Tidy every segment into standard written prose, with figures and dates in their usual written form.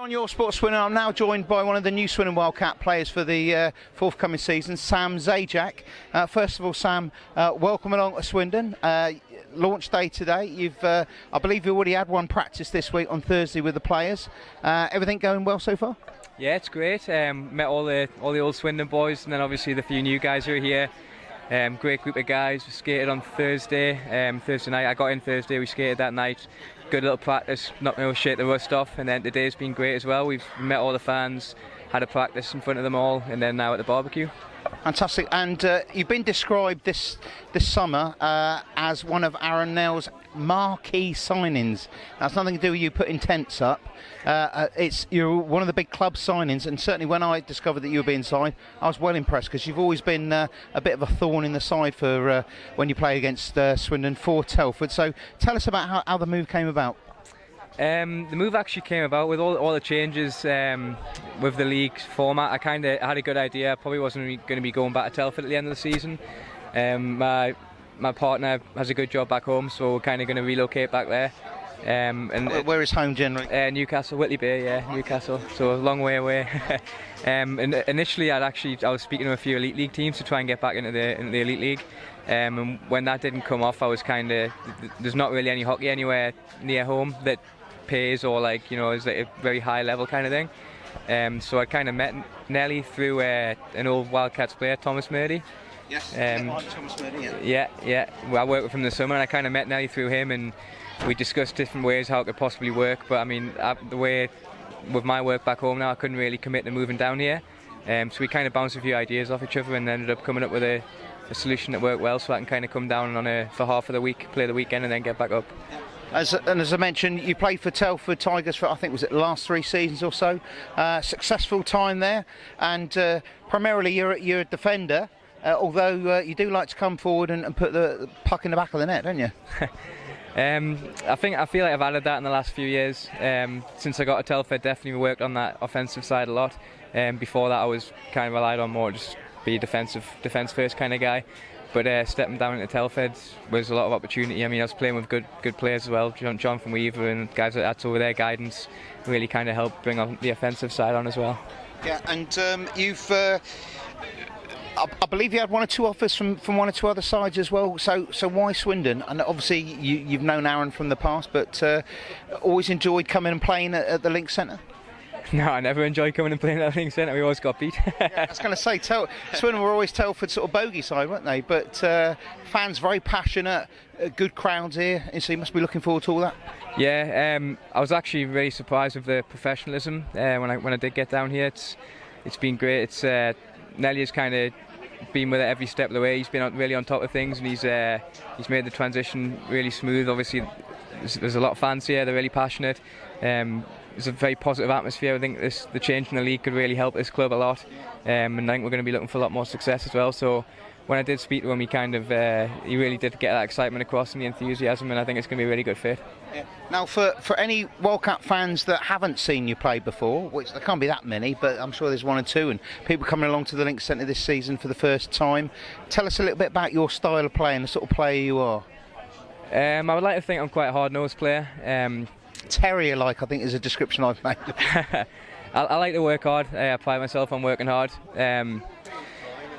On Your Sports Swindon, I'm now joined by one of the new Swindon Wildcat players for the forthcoming season, Sam Zajac. First of all, Sam, welcome along to Swindon. Launch day today. I believe you already had one practice this week on Thursday with the players. Everything going well so far? Yeah, it's great. Met all the old Swindon boys, and then obviously the few new guys who are here. Great group of guys. We skated on Thursday night. I got in Thursday, we skated that night. Good little practice, not going to shake the rust off, and then today's been great as well. We've met all the fans, had a practice in front of them all, and then now at the barbecue. Fantastic. And you've been described this summer as one of Aaron Nell's marquee signings. That's nothing to do with you putting tents up. You're one of the big club signings, and certainly when I discovered that you were being signed, I was well impressed, because you've always been a bit of a thorn in the side for when you play against Swindon for Telford. So tell us about how the move came about. The move actually came about with all the changes with the league format. I kind of had a good idea. I probably wasn't going to be going back to Telford at the end of the season. My partner has a good job back home, so we're kind of going to relocate back there. Where is home generally? Newcastle, Whitley Bay, yeah, Newcastle. So a long way away. And initially, I was speaking to a few elite league teams to try and get back into the elite league. And when that didn't come off, I was there's not really any hockey anywhere near home that pays or is like a very high level kind of thing. So I kind of met Nelly through an old Wildcats player, Thomas Murdy. Yes, Thomas Murdy, yeah. Well, I worked with him this summer, and I kind of met Nelly through him, and we discussed different ways how it could possibly work. But I mean, the way with my work back home now, I couldn't really commit to moving down here. So we kind of bounced a few ideas off each other and ended up coming up with a solution that worked well, so I can kind of come down for half of the week, play the weekend, and then get back up. As I mentioned, you played for Telford Tigers for, I think, was it the last 3 seasons or so? Successful time there, and primarily you're a defender, although you do like to come forward and put the puck in the back of the net, don't you? I feel like I've added that in the last few years. Since I got to Telford, definitely worked on that offensive side a lot. Before that, I was kind of relied on more just be a defence first kind of guy. But stepping down into Telford was a lot of opportunity. I mean, I was playing with good players as well. John from Weaver and guys like that over there, guidance really kind of helped bring on the offensive side on as well. Yeah, and you've, I believe you had 1 or 2 offers from 1 or 2 other sides as well. So why Swindon? And obviously you've known Aaron from the past, but always enjoyed coming and playing at the Link Centre. No, I never enjoyed coming and playing at the Link Centre. We always got beat. Yeah, I was going to say, Swindon were always Telford's sort of bogey side, weren't they? But fans very passionate, good crowds here, and so you must be looking forward to all that. Yeah, I was actually really surprised with the professionalism when I did get down here. It's been great. It's Nelly has kind of been with it every step of the way. He's been really on top of things, and he's made the transition really smooth. Obviously, there's a lot of fans here. They're really passionate. It's a very positive atmosphere. I think the change in the league could really help this club a lot, and I think we're going to be looking for a lot more success as well. So when I did speak to him, he really did get that excitement across and the enthusiasm, and I think it's going to be a really good fit. Yeah. Now, for any Wildcat fans that haven't seen you play before, which there can't be that many, but I'm sure there's 1 or 2, and people coming along to the Link Centre this season for the first time, tell us a little bit about your style of play and the sort of player you are. I would like to think I'm quite a hard-nosed player. Terrier-like, I think, is a description I've made. I like to work hard. I pride myself on working hard. And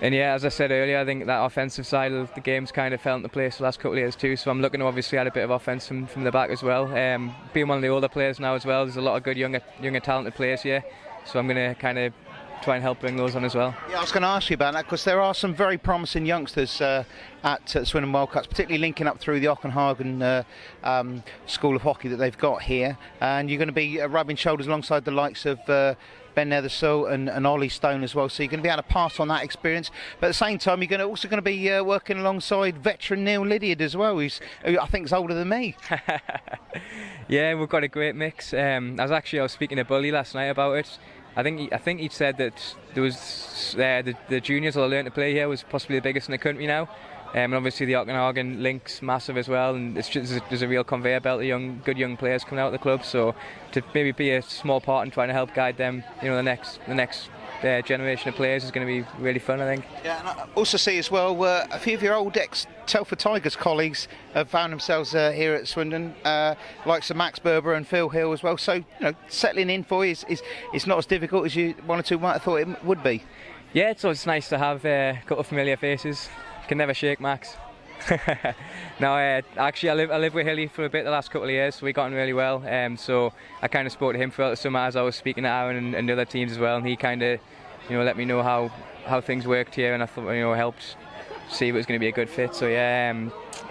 yeah, as I said earlier, I think that offensive side of the game's kind of fell into place the last couple of years too. So I'm looking to obviously add a bit of offense from the back as well. Being one of the older players now as well, there's a lot of good younger talented players here. So I'm going to kind of try and help bring those on as well. Yeah, I was going to ask you about that, because there are some very promising youngsters at Swindon Wildcats, particularly linking up through the Ockenhagen School of Hockey that they've got here, and you're going to be rubbing shoulders alongside the likes of Ben Nethersill and Ollie Stone as well, so you're going to be able to pass on that experience, but at the same time you're also going to be working alongside veteran Neil Lydiard as well, who I think is older than me. Yeah, we've got a great mix. I was speaking to Bully last night about it. I think he said that there was the juniors that learned to play here was possibly the biggest in the country now, and obviously the Ockenhagen link's massive as well, and there's a real conveyor belt of good young players coming out of the club. So to maybe be a small part in trying to help guide them, the next generation of players is going to be really fun, I think. Yeah, and I also see as well a few of your old ex-Telford Tigers colleagues have found themselves here at Swindon, like Sir Max Berber and Phil Hill as well. So, settling in for you is not as difficult as one or two might have thought it would be. Yeah, it's nice to have a couple of familiar faces. Can never shake Max. No, actually I lived with Hilly for a bit the last couple of years, so we got on really well. So I kind of spoke to him throughout the summer as I was speaking to Aaron and the other teams as well, and he kind of, let me know how things worked here, and I thought, helped see if it was going to be a good fit. So yeah,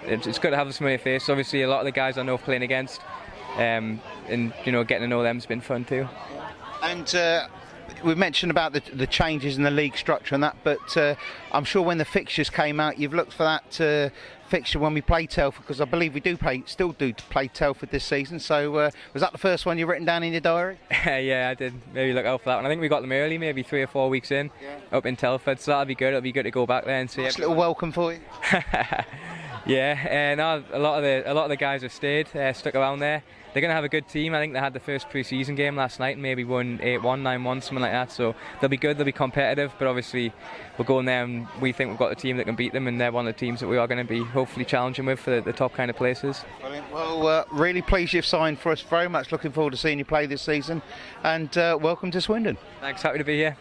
it's good to have a familiar face. Obviously, a lot of the guys I know playing against, and getting to know them has been fun too. And we've mentioned about the changes in the league structure and that, but I'm sure when the fixtures came out, you've looked for that fixture when we play Telford, because I believe we still do play Telford this season. So was that the first one you've written down in your diary? Yeah, I did. Maybe look out for that one. I think we got them early, maybe 3 or 4 weeks in, up in Telford. So that'll be good. It'll be good to go back there and see. Nice little welcome for you. Yeah, no, a lot of the guys have stayed, stuck around there. They're going to have a good team. I think they had the first pre-season game last night and maybe won 8-1, 9-1, something like that. So they'll be good, they'll be competitive, but obviously we'll go in there and we think we've got a team that can beat them, and they're one of the teams that we are going to be hopefully challenging with for the top kind of places. Brilliant. Well, really pleased you've signed for us. Very much looking forward to seeing you play this season, and welcome to Swindon. Thanks, happy to be here.